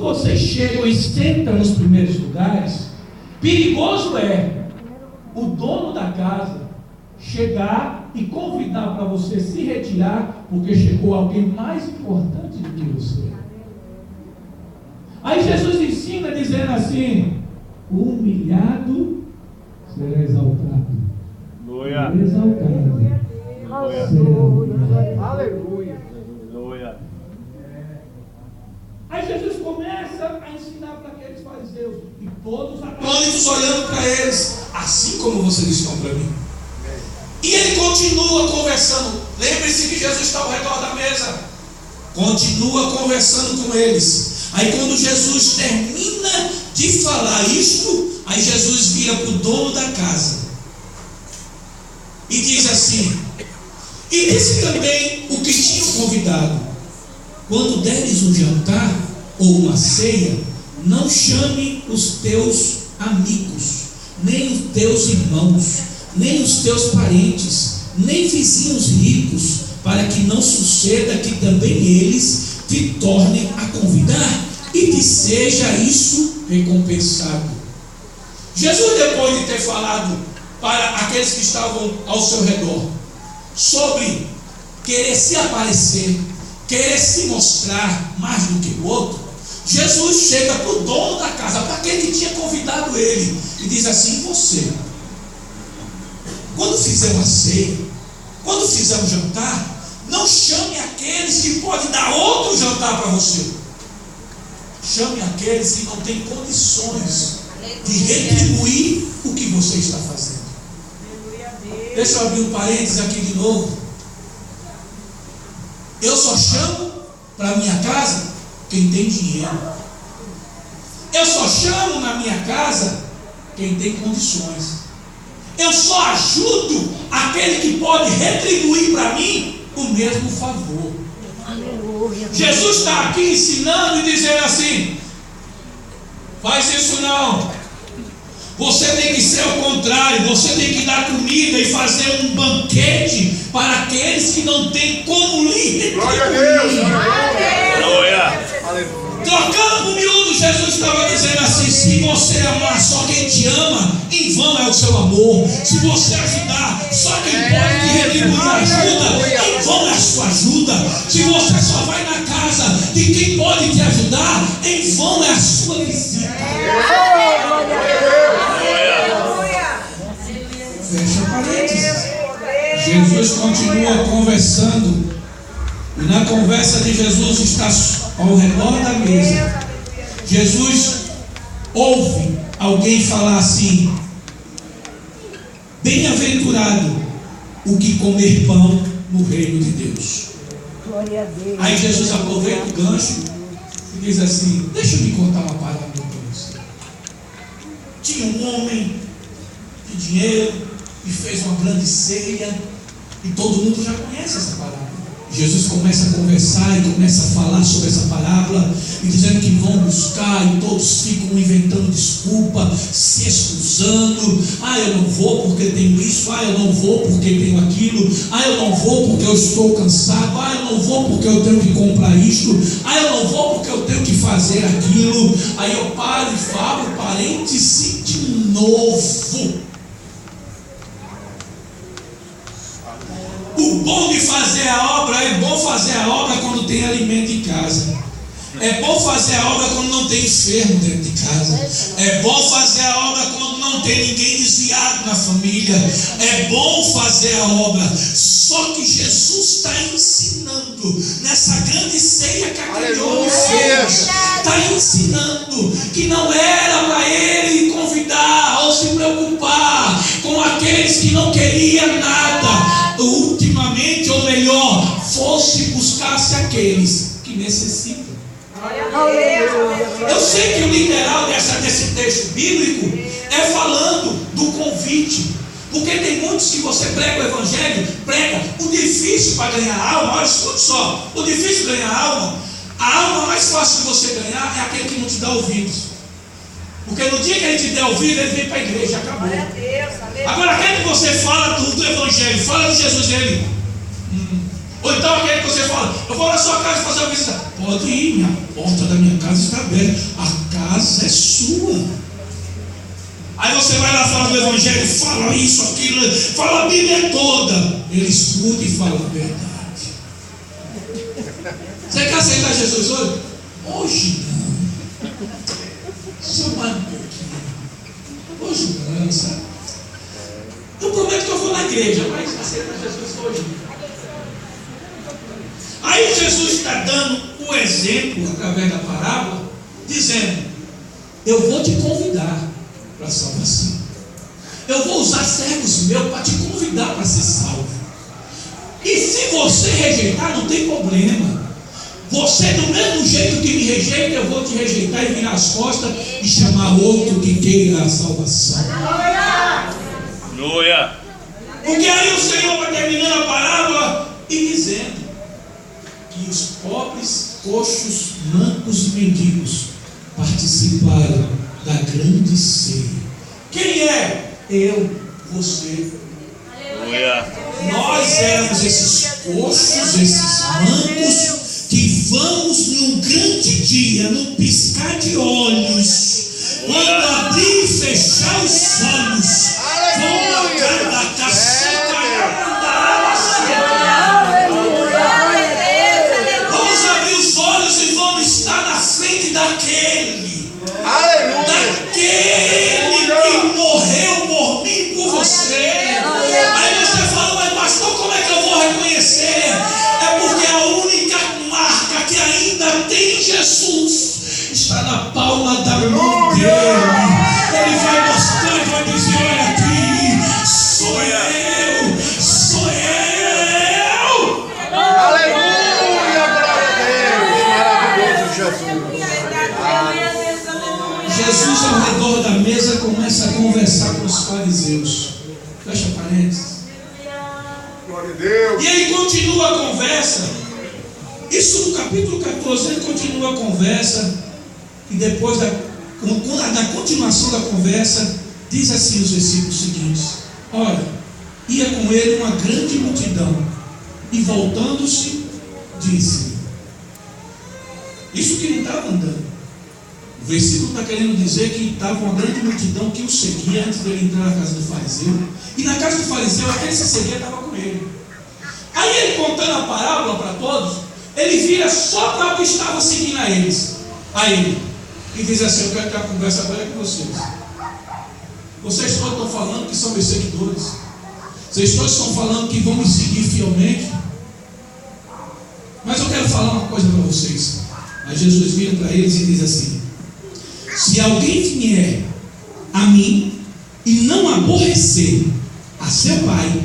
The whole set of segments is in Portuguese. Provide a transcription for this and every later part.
vocês chegam e sentam nos primeiros lugares, perigoso é o dono da casa chegar e convidar para você se retirar, porque chegou alguém mais importante do que você. Aí Jesus ensina dizendo assim: o humilhado será exaltado. Aleluia. Exaltado. Aleluia. Aleluia. Aí Jesus começa a ensinar para aqueles fariseus, e todos atônitos olhando para eles, assim como vocês estão para mim. E ele continua conversando. Lembre-se que Jesus está ao redor da mesa. Continua conversando com eles. Aí quando Jesus termina de falar isto, aí Jesus vira para o dono da casa e diz assim: e disse também o que tinha convidado: quando deres um jantar ou uma ceia, não chame os teus amigos, nem os teus irmãos, nem os teus parentes, nem vizinhos ricos, para que não suceda que também eles te tornem a convidar e te seja isso recompensado. Jesus, depois de ter falado para aqueles que estavam ao seu redor sobre querer se aparecer, querer se mostrar mais do que o outro, Jesus chega para o dono da casa, para aquele que tinha convidado ele, e diz assim: você, quando fizer uma ceia, quando fizer um jantar, não chame aqueles que podem dar outro jantar para você. Chame aqueles que não têm condições de retribuir o que você está fazendo. Deixa eu abrir um parênteses aqui de novo. Eu só chamo para minha casa quem tem dinheiro. Eu só chamo na minha casa quem tem condições. Eu só ajudo aquele que pode retribuir para mim o mesmo favor. Jesus está aqui ensinando e dizendo assim: faz isso não. Você tem que ser o contrário. Você tem que dar comida e fazer um banquete para aqueles que não têm como lhe retribuir. Glória a Deus. Aleluia. Trocando por miúdo, Jesus estava dizendo assim: se você amar só quem te ama, em vão é o seu amor. Se você ajudar só quem pode te retribuir ajuda, em vão é a sua ajuda. Se você só vai na casa de quem pode te ajudar, em vão é a sua visita. Fecha parênteses. Jesus continua conversando, e na conversa de Jesus está ao redor da mesa. Jesus ouve alguém falar assim: bem-aventurado o que comer pão no reino de Deus. Aí Jesus aproveita o gancho e diz assim: deixa eu me contar uma parábola para você. Tinha um homem de dinheiro e fez uma grande ceia, e todo mundo já conhece essa parábola. Jesus começa a conversar e começa a falar sobre essa parábola, e dizendo que vão buscar, e todos ficam inventando desculpa, se excusando: ah, eu não vou porque tenho isso, ah, eu não vou porque tenho aquilo, ah, eu não vou porque eu estou cansado, ah, eu não vou porque eu tenho que comprar isto, ah, eu não vou porque eu tenho que fazer aquilo. Aí eu paro e falo, parêntese de novo. O bom de fazer a obra, é bom fazer a obra quando tem alimento em casa. É bom fazer a obra quando não tem enfermo dentro de casa. É bom fazer a obra quando não tem ninguém desviado na família. É bom fazer a obra. Só que Jesus está ensinando nessa grande ceia que aquele homem fez. Está ensinando que não era para ele convidar ou se preocupar com aqueles que não queriam nada. Ultimamente, ou melhor, fosse buscar-se aqueles que necessitam. Eu sei que o literal desse texto bíblico é falando do convite, porque tem muitos que você prega o evangelho, prega o difícil para ganhar alma. Olha, escute só: o difícil ganhar alma, a alma mais fácil de você ganhar é aquele que não te dá ouvidos. Porque no dia que ele te der ouvido, ele vem para a igreja, acabou. Agora, aquele que você fala do evangelho, fala de Jesus, ele Ou então aquele que você fala, eu vou na sua casa fazer uma visita. Pode ir, minha porta da minha casa está aberta. A casa é sua. Aí você vai lá falar do Evangelho, fala isso, aquilo, fala a Bíblia toda. Ele escuta e fala a verdade. Você quer aceitar Jesus hoje? Hoje não. Só mais um pouquinho. Hoje não, sabe? Eu prometo que eu vou na igreja, mas aceita Jesus hoje. Aí Jesus está dando o exemplo, através da parábola, dizendo: eu vou te convidar para a salvação. Eu vou usar servos meus para te convidar para ser salvo. E se você rejeitar, não tem problema. Você, do mesmo jeito que me rejeita, eu vou te rejeitar e virar as costas e chamar outro que queira a salvação. Aleluia. Porque aí o Senhor vai terminando a parábola e dizendo que os pobres, coxos, mancos e mendigos participaram da grande ceia. Quem é? Eu, você. Aleluia. Nós éramos esses coxos, esses mancos, que vamos num grande dia, num piscar de olhos, quando abrir e fechar os olhos, vamos na cara da caçuca e andar vamos abrir os olhos e vamos estar na frente daquele. Daquele que morreu por mim e por você. Aí você fala, mas pastor, como é que eu vou reconhecer? É porque a única marca que ainda tem Jesus está na palma da mão dele. Ele vai mostrar e vai dizer: olha aqui, sou eu, sou eu. Aleluia, glória a Deus, maravilhoso Jesus. Jesus ao redor da mesa começa a conversar com os fariseus. Fecha parênteses. Glória a Deus. E aí continua a conversa. Isso no capítulo 14, ele continua a conversa. E depois da continuação da conversa, diz assim os versículos seguintes: olha, ia com ele uma grande multidão, e voltando-se, disse. Isso que não estava andando. O versículo está querendo dizer que estava uma grande multidão que o seguia antes dele entrar na casa do fariseu. E na casa do fariseu, aquele que se seguia estava com ele. Aí ele, contando a parábola para todos, ele vira só para o que estava seguindo a eles, e diz assim: eu quero ter uma conversa agora com vocês. Vocês todos estão falando que são meus seguidores. Vocês todos estão falando que vão me seguir fielmente. Mas eu quero falar uma coisa para vocês. Aí Jesus vira para eles e diz assim: se alguém vier a mim e não aborrecer a seu pai,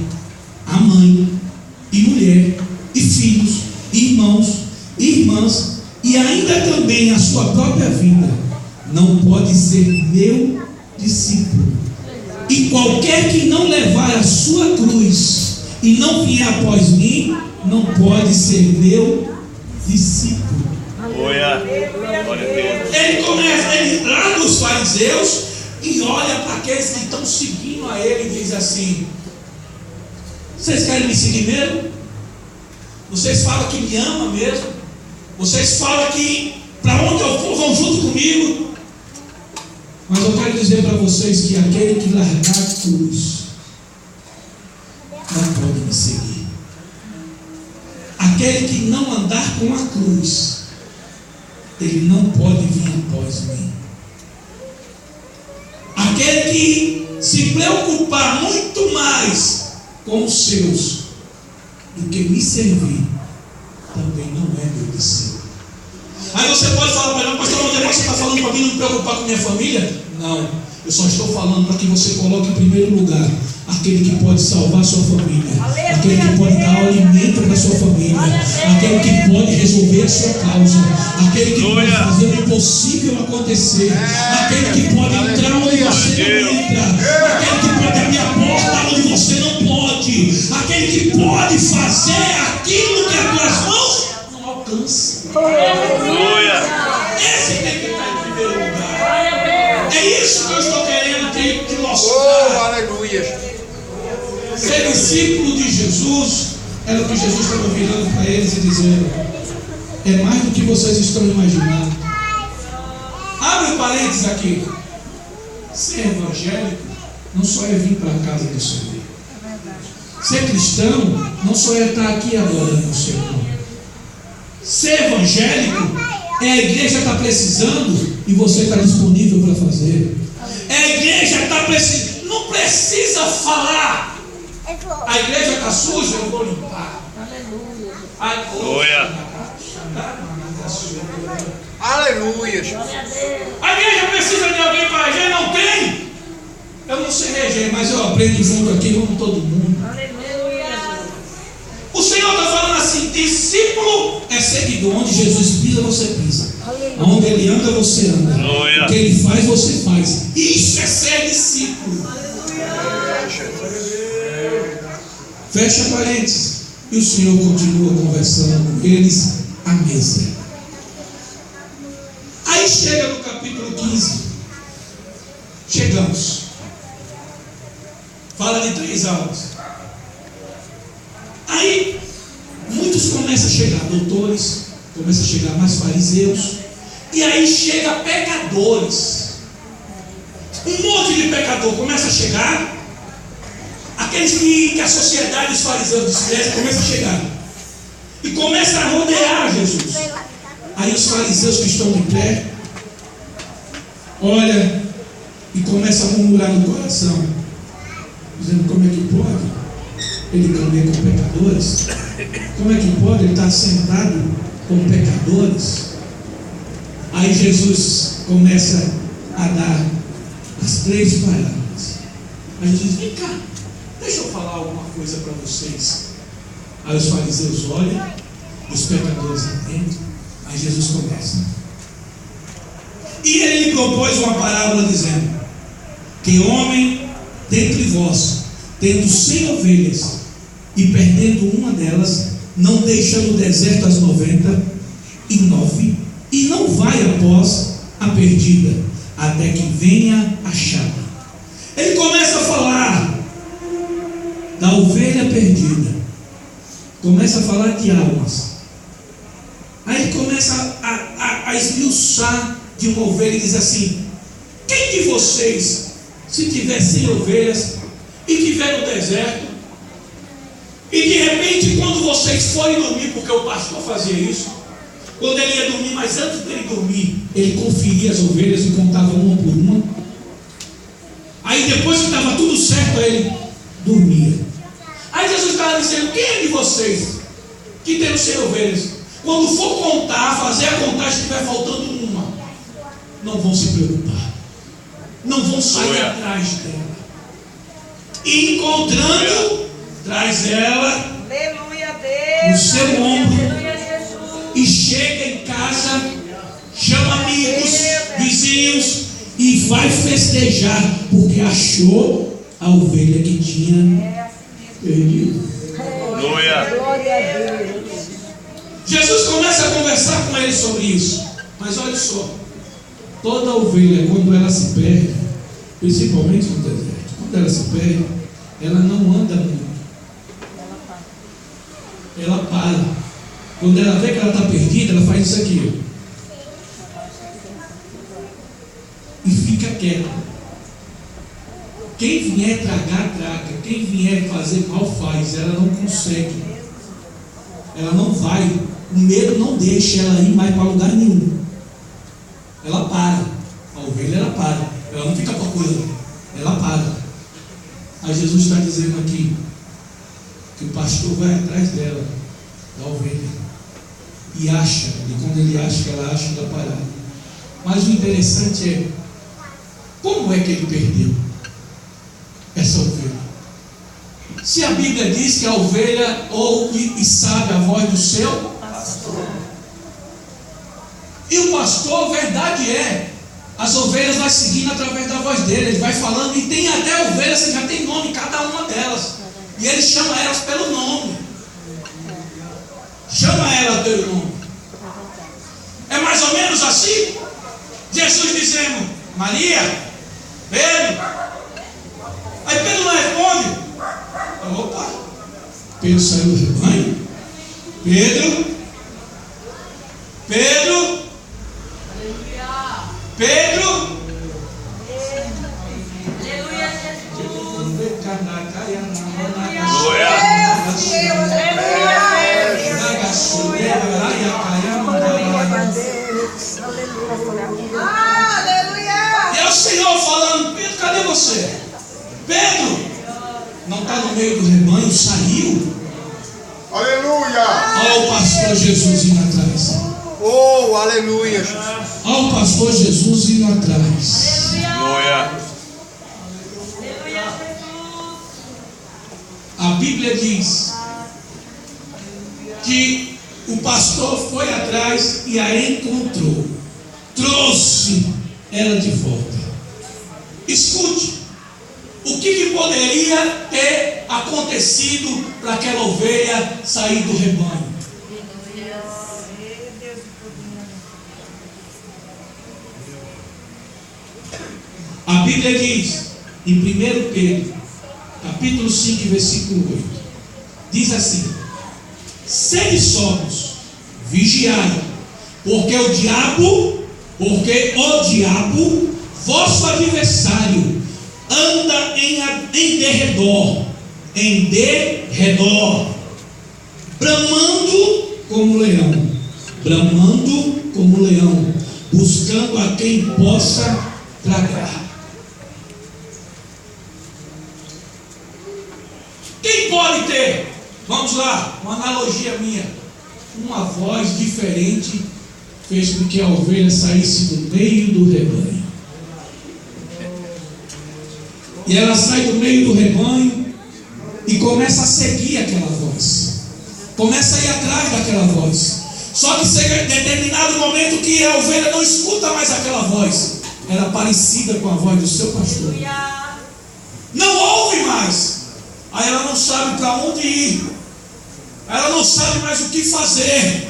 a mãe, e mulher, e filhos, e irmãos, e irmãs, e ainda também a sua própria vida, não pode ser meu discípulo. E qualquer que não levar a sua cruz e não vier após mim, não pode ser meu discípulo. Ele começa lá nos fariseus e olha para aqueles que estão seguindo a ele e diz assim: vocês querem me seguir mesmo? Vocês falam que me amam mesmo? Vocês falam que para onde eu for vão junto comigo? Mas eu quero dizer para vocês que aquele que largar a cruz não pode me seguir. Aquele que não andar com a cruz, ele não pode vir após mim. Aquele que se preocupar muito mais com os seus do que me servir, também não é meu discípulo. Aí você pode falar para ele: pastor, onde você está falando para mim não me preocupar com minha família? Não, eu só estou falando para que você coloque em primeiro lugar aquele que pode salvar sua família, aquele que pode dar alimento para sua família, aquele que pode resolver a sua causa, aquele que pode fazer o impossível acontecer, aquele que pode entrar onde você não entra, aquele que pode abrir a porta onde você não pode, aquele que pode fazer aquilo que as tuas mãos não alcançam. Esse tem que estar em primeiro lugar. É isso que eu estou querendo te mostrar. Aleluia. Ser discípulo de Jesus era o que Jesus estava virando para eles e dizendo: é mais do que vocês estão imaginando. Abre um parênteses aqui. Ser evangélico não só é vir para a casa do Senhor. Ser cristão não só é estar aqui adorando o Senhor. Ser evangélico é a igreja estar precisando e você está disponível para fazer. É a igreja estar precisando. Não precisa falar. A igreja está suja, eu vou limpar. Aleluia. Aleluia. A igreja precisa de alguém para reger, não tem? Eu não sei reger, mas eu aprendo junto aqui, vamos todo mundo. O Senhor está falando assim: discípulo é seguidor. Onde Jesus pisa, você pisa. Onde Ele anda, você anda. Aleluia. O que Ele faz, você faz. Isso é ser discípulo. Fecha parênteses. E o Senhor continua conversando com eles à mesa. Aí chega no capítulo 15. Chegamos. Fala de 3 aulas. Aí muitos começam a chegar, doutores, começam a chegar mais fariseus, e aí chega pecadores. Um monte de pecador começa a chegar. Aqueles que a sociedade dos fariseus despreza, começa a chegar. E começa a rodear Jesus. Aí os fariseus que estão de pé olha e começa a murmurar no coração, dizendo: como é que pode ele comer com pecadores? Como é que pode ele estar sentado com pecadores? Aí Jesus começa a dar as 3 parábolas. Aí Jesus diz: vem cá, deixa eu falar alguma coisa para vocês. Aí os fariseus olham, os pecadores entendem. Aí Jesus começa. E ele lhe propôs uma parábola dizendo: que homem dentre vós, tendo 100 ovelhas e perdendo uma delas, não deixa no deserto as 99 e não vai após a perdida, até que venha achada. Ele começa a falar da ovelha perdida, começa a falar de almas. Aí ele começa a esmiuçar de uma ovelha e diz assim: quem de vocês, se tiver 100 ovelhas e tiver no deserto, e de repente quando vocês forem dormir, porque o pastor fazia isso, quando ele ia dormir, mas antes dele dormir, ele conferia as ovelhas e contava uma por uma. Aí depois que estava tudo certo, ele dormia. Aí Jesus estava dizendo: quem é de vocês que tem 100 ovelhas, quando for contar, fazer a contagem, estiver faltando uma, não vão se preocupar, não vão sair atrás dela, e encontrando, traz ela no seu ombro, e chega em casa, chama amigos, vizinhos, e vai festejar, porque achou a ovelha que tinha perdido. Jesus começa a conversar com ele sobre isso. Mas olha só, toda ovelha, quando ela se perde, principalmente no deserto, quando ela se perde, ela não anda muito, ela para. Quando ela vê que ela está perdida, ela faz isso aqui, e fica quieta. Quem vier tragar, traga. Quem vier fazer mal, faz. Ela não consegue, ela não vai. O medo não deixa ela ir mais para lugar nenhum. Ela para. A ovelha, ela para. Ela não fica procurando, ela para. Aí Jesus está dizendo aqui que o pastor vai atrás dela, da ovelha, e acha. E quando ele acha que ela acha, ela para. Mas o interessante é, como é que ele perdeu essa ovelha? Se a Bíblia diz que a ovelha ouve e sabe a voz do seu pastor, e o pastor, verdade é, as ovelhas vai seguindo através da voz dele, ele vai falando, e tem até ovelhas que já tem nome, cada uma delas, e ele chama elas pelo nome, chama ela pelo nome. É mais ou menos assim, Jesus dizendo: Maria, Pedro. Aí Pedro não responde. Opa, Pedro saiu do rebanho? Pedro? E é o Senhor falando: Pedro, cadê você? Pedro, não está no meio do rebanho, saiu. Aleluia! Olha o pastor Jesus indo atrás. Oh, aleluia, Jesus. Olha o pastor Jesus indo atrás. Aleluia. A Bíblia diz que o pastor foi atrás e a encontrou, trouxe ela de volta. Escute, o que poderia ter acontecido para aquela ovelha sair do rebanho? A Bíblia diz em 1 Pedro capítulo 5, versículo 8, diz assim: sede sóbrios, vigiai, porque o diabo, vosso adversário, anda em derredor, bramando como leão, buscando a quem possa tragar. Quem pode ter, vamos lá, uma analogia minha, uma voz diferente fez com que a ovelha saísse do meio do rebanho. E ela sai do meio do rebanho e começa a seguir aquela voz, começa a ir atrás daquela voz. Só que chega em determinado momento que a ovelha não escuta mais aquela voz, era parecida com a voz do seu pastor, não ouve mais. Aí ela não sabe para onde ir, ela não sabe mais o que fazer.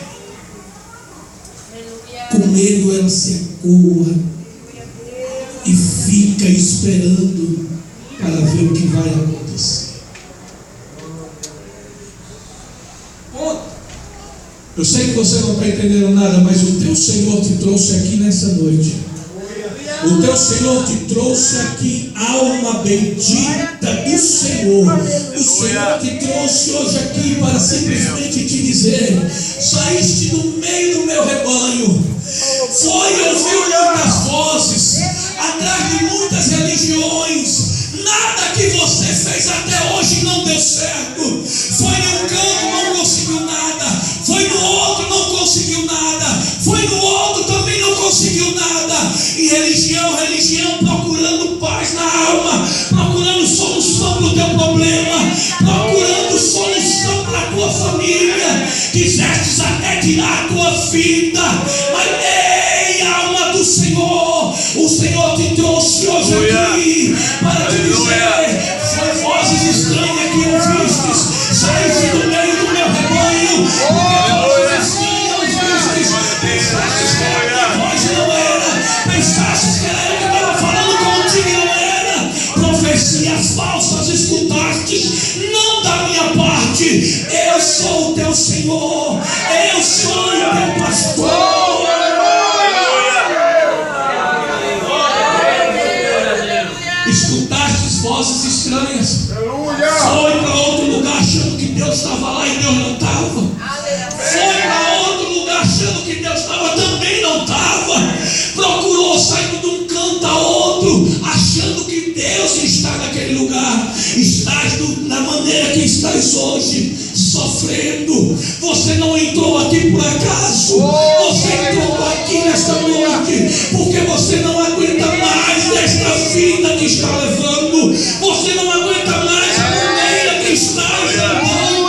Com medo ela se acuda e fica esperando para ver o que vai acontecer. Eu sei que você não está entendendo nada, mas o teu Senhor te trouxe aqui nessa noite. O teu Senhor te trouxe aqui, alma bendita do Senhor. O Senhor te trouxe hoje aqui para simplesmente te dizer: saíste do meio do meu rebanho, foi ouvir muitas vozes, atrás de muitas religiões. Nada que você fez até hoje não deu certo. Foi em um canto, não conseguiu nada. Foi no outro, não conseguiu nada. Foi no outro, também não conseguiu nada. E religião, procurando paz na alma, procurando solução para o teu problema, procurando solução para a tua família. Quisestes até tirar a tua vida, mas ei, alma do Senhor, o Senhor te trouxe hoje aqui para te dizer: foi vozes estranhas que ouvistes, saíste do meio do meu rebanho, vozes estranhas ouvistes, pensastes que era a minha voz e não era, pensastes que era eu que estava falando contigo e não era, profecias falsas escutastes, não da minha parte. Eu sou o teu Senhor, eu sou o teu pastor. Escutastes vozes estranhas. Aleluia. Foi para outro lugar achando que Deus estava lá e Deus não estava. Foi para outro lugar achando que Deus estava, também não estava. Procurou saindo de um canto a outro, achando que Deus está naquele lugar. Estás da maneira que estás hoje, sofrendo. Você não entrou aqui por acaso. Você entrou aqui nesta noite porque você não aguenta mais desta vida que está levando. Você não aguenta mais a maneira que está levando.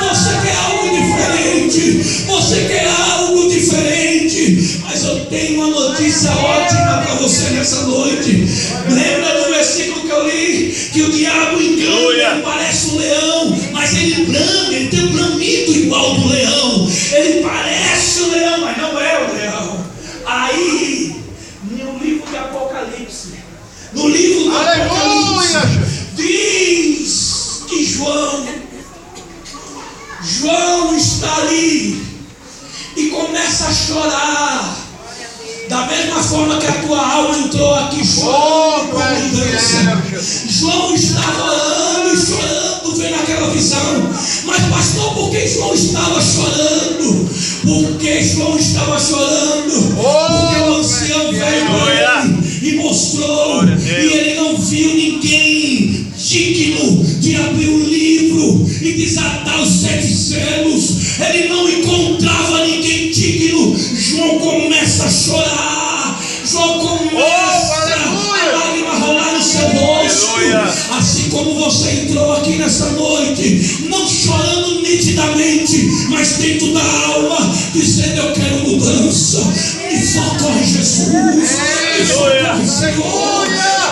Você quer algo diferente. Você quer algo diferente. Mas eu tenho uma notícia ótima para você nessa noite. Lembra do versículo que eu li? Que o diabo engana, ele parece um leão, mas ele brama, ele tem um bramido igual do leão. Ele parece um leão, mas não é o leão. Aí, no livro de Apocalipse, Apocalipse, diz que João chorar. Da mesma forma que a tua alma entrou aqui chorando com mudança. João estava orando e chorando, vendo aquela visão. Mas pastor, por que João estava chorando? Porque João estava chorando porque o ancião veio e mostrou, e ele não viu ninguém digno de abrir o livro e desatar os 7 selos. Ele não encontrava ninguém digno. João começa a chorar. João começa a lágrima rolar no seu rosto. Assim como você entrou aqui nessa noite, não chorando nitidamente, mas dentro da alma, dizendo: eu quero mudança. Me socorre, Jesus. Me socorre, Senhor.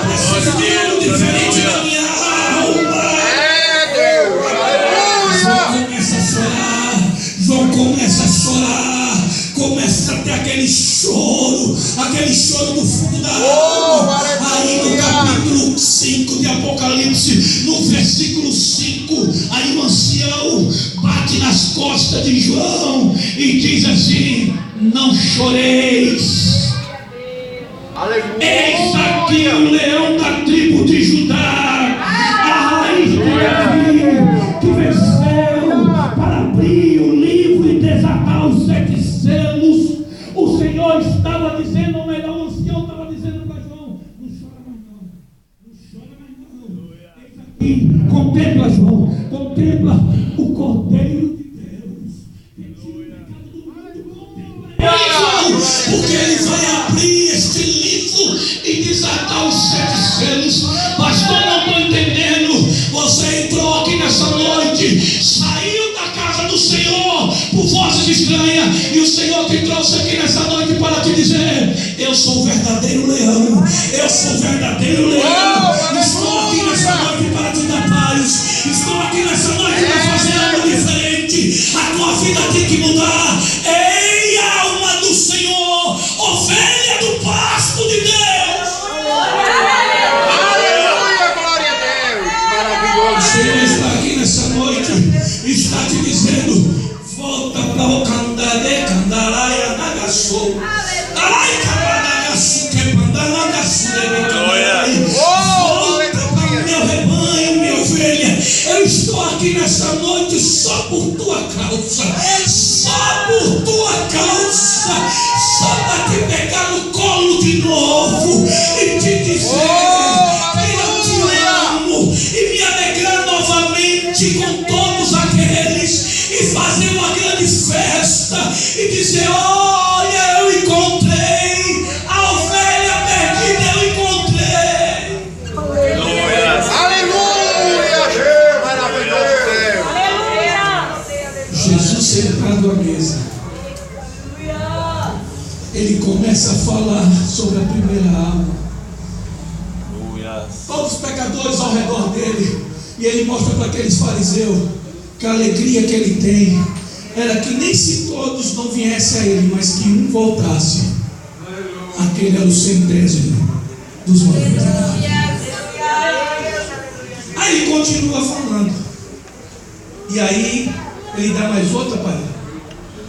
Preciso de algo diferente na minha alma. João começa a chorar, começa a ter aquele choro do fundo da alma. Aí no capítulo 5 de Apocalipse, no versículo 5, aí o ancião bate nas costas de João e diz assim: não choreis. Eis aqui o leão da tribo de Judá, a raiz de Davi, que venceu para abrir o livro e desatar os 7 selos. O Senhor estava dizendo, ou melhor, o ancião estava dizendo para João: não chora mais não, não chora mais não. Eis aqui, contempla, João, contempla o Cordeiro de Deus, que tira o pecado do mundo. Contempla, porque ele vai abrir este livro e desatar os 7 selos. Pastor, não estou entendendo. Você entrou aqui nessa noite, saiu da casa do Senhor por vozes estranhas, e o Senhor te trouxe aqui nessa noite para te dizer: eu sou o verdadeiro leão. Eu sou o verdadeiro leão. Estou aqui nessa noite para te dar paz. Estou aqui nessa noite para fazer algo diferente. A tua vida tem que mudar. Ei, alma do Senhor, ovelha do pasto de Deus. Aleluia, glória a Deus. Maravilhoso. O Senhor está aqui nessa noite, está te dizendo: volta para o Candade, Candaraia, Nagaçou. Ai, Cabanagaçu, que Pandanagaçu, volta para o meu rebanho, minha ovelha. Eu estou aqui nessa noite só por tua causa. Só por tua causa. Só para te pegar no colo de novo e te dizer que eu te amo, e me alegrar novamente com todos aqueles, e fazer uma grande festa e dizer: olha, eu encontrei a ovelha perdida, eu encontrei. Aleluia, maravilhoso. Jesus sentado à mesa, ele começa a falar sobre a primeira alma. Todos os pecadores ao redor dele, e ele mostra para aqueles fariseus que a alegria que ele tem era que nem se todos não viessem a ele, mas que um voltasse. Aquele era o 100º dos 99. Aí ele continua falando, e aí ele dá mais outra palavra.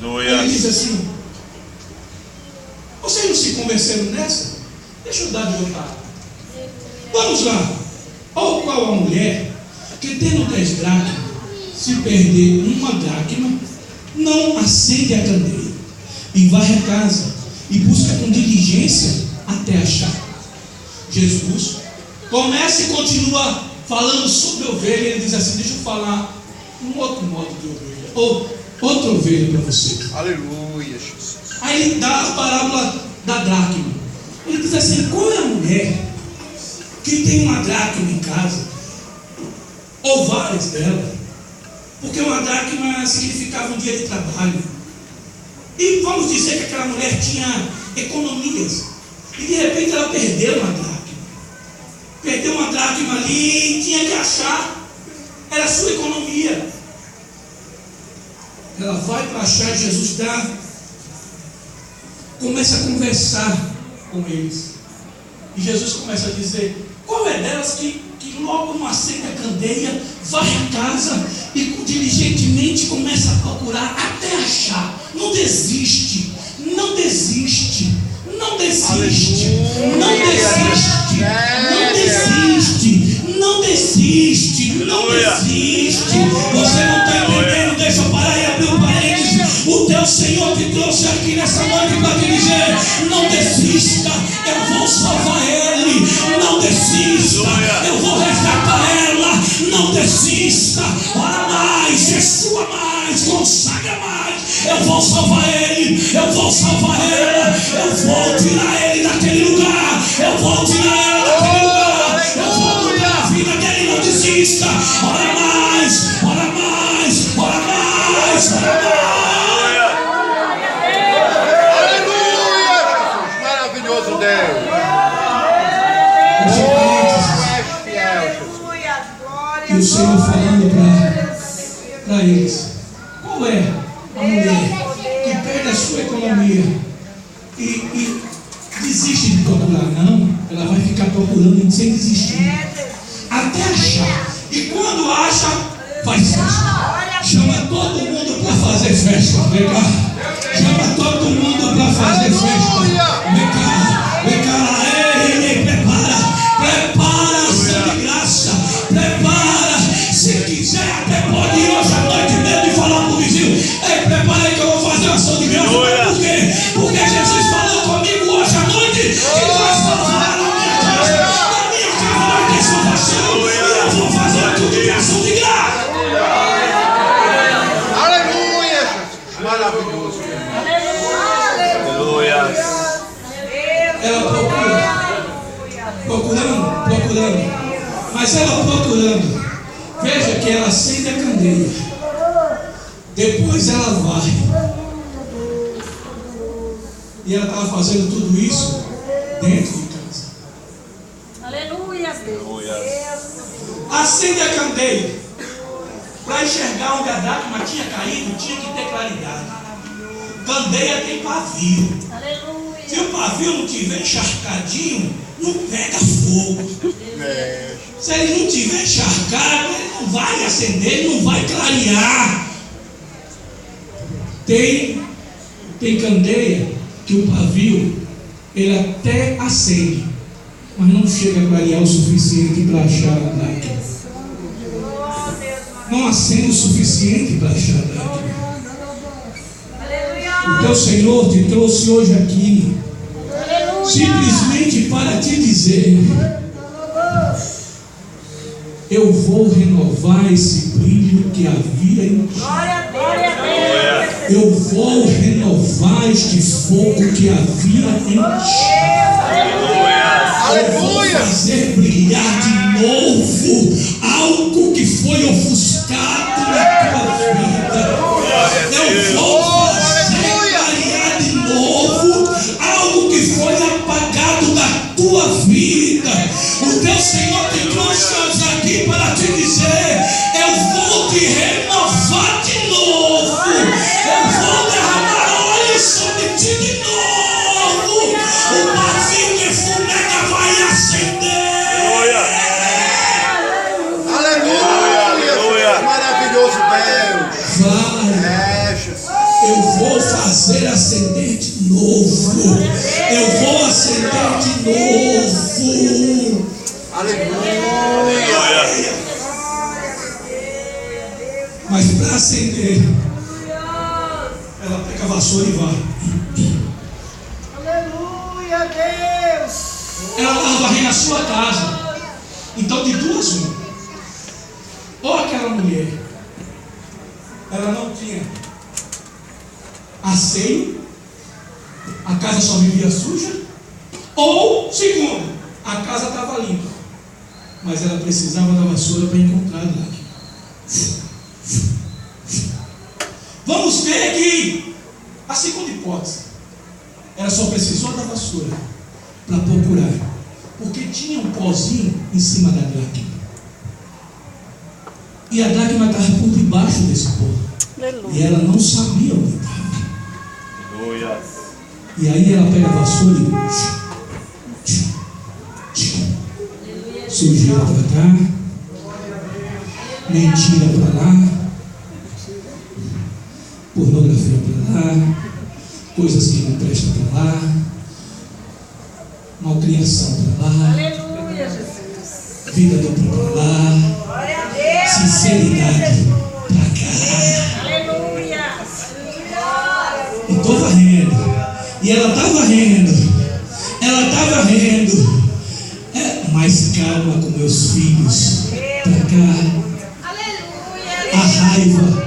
Ele diz assim: vocês não se convenceram nessa? Deixa eu dar de vontade. Vamos lá. Ou qual a mulher que, tendo 10 dracmas, se perder uma dracma, não acende a candeia e varre a casa e busca com diligência até achar? Jesus começa e continua falando sobre ovelha. Ele diz assim: deixa eu falar um outro modo de ovelha, ou outra ovelha para você. Aleluia, Jesus. Aí ele dá a parábola da dracma. Ele diz assim: qual é a mulher que tem uma dracma em casa, ou várias delas? Porque uma dracma significava um dia de trabalho. E vamos dizer que aquela mulher tinha economias, e de repente ela perdeu uma dracma. Perdeu uma dracma ali e tinha que achar. Era a sua economia. Ela vai para achar, e Jesus começa a conversar com eles. E Jesus começa a dizer: qual é delas que logo não acende a candeia, vai à casa e diligentemente começa a procurar até achar? Não desiste, Não desiste. Não desiste. Não desiste. Não desiste. Não desiste. Não desiste. Você não está entendendo? Deixa eu parar e abrir um parênteses. O teu Senhor te trouxe aqui nessa noite para te dizer: não desista. Eu vou salvar ele. Não desista. Eu vou resgatar ela. Não desista. Ora mais. Jeshua mais. Consagra mais. Eu vou salvar ele. Eu vou salvar ela. Eu vou tirar ele daquele lugar. Eu vou tirar ela daquele lugar. Eu vou mudar a vida dele. Não desista. Ora mais. Ora mais. Ora mais. Ora mais. Aleluia, Jesus. Maravilhoso Deus. És fiel, Jesus. E o Senhor falando para eles: qual é a mulher que perde a sua economia e desiste de procurar? Não, ela vai ficar procurando sem desistir até achar. E quando acha, faz festa. Chama todo mundo para fazer festa. Vem cá. Chama todo mundo para fazer festa. Vem cá. Vem cá. Ei, prepara a ação de graça. Prepara. Se quiser, até pode ir hoje à noite mesmo e falar para o vizinho: ei, prepara aí que eu vou fazer uma ação de graça. Por quê? Porque Jesus falou comigo hoje à noite que vai salvar a minha casa. Na minha casa vai ter salvação. E eu vou fazer uma ação de graça. Aleluia, Jesus. Maravilhoso. Aleluia. Ela procurando. Mas ela procurando, veja que ela acende a candeia. Depois ela vai. E ela estava fazendo tudo isso dentro de casa. Aleluia. Acende a candeia. Para enxergar onde a dracma tinha caído, tinha que ter claridade. Candeia tem pavio. Aleluia. Se o pavio não tiver encharcadinho, não pega fogo. Se ele não tiver encharcado, ele não vai acender, ele não vai clarear. Tem candeia que o pavio, ele até acende, mas não chega a clarear o suficiente para achar a dracma. Não acende o suficiente para achar a dracma. O teu Senhor te trouxe hoje aqui simplesmente para te dizer: eu vou renovar esse brilho que havia em ti. Eu vou renovar este fogo que havia em ti. Eu vou fazer brilhar de novo algo que foi ofuscado na tua vida. Eu vou fazer brilhar de novo algo que foi apagado da tua vida. O teu Senhor te trouxe hoje aqui para te dizer: eu vou te renovar de novo. Eu vou derramar óleo sobre ti de novo. O pavio que fumega vai acender. Aleluia. Maravilhoso Deus. Vai. Jesus. Eu vou fazer acender de novo. Eu vou acender de novo. Aleluia. Mas para acender, ela pega a vassoura e vai. Aleluia, Deus. Ela estava varrendo a sua casa. Então, de duas, uma. Ou aquela mulher, ela não tinha asseio, a casa só vivia suja. Ou, segundo, a casa estava limpa, mas ela precisava da vassoura para encontrar a dracma. Vamos ver que a segunda hipótese, ela só precisou da vassoura para procurar, porque tinha um pozinho em cima da dracma. E a dracma estava por debaixo desse pó. E ela não sabia onde estava. Aleluia. E aí ela pega a vassoura e sujeira para cá, mentira para lá, pornografia para lá, coisas que não prestam para lá, malcriação para lá, Aleluia, Jesus. vida dupla para lá, sinceridade para cá. Aleluia. E estou varrendo. E ela está varrendo. Ela está varrendo. Mais calma com meus filhos para cá. Aleluia. A raiva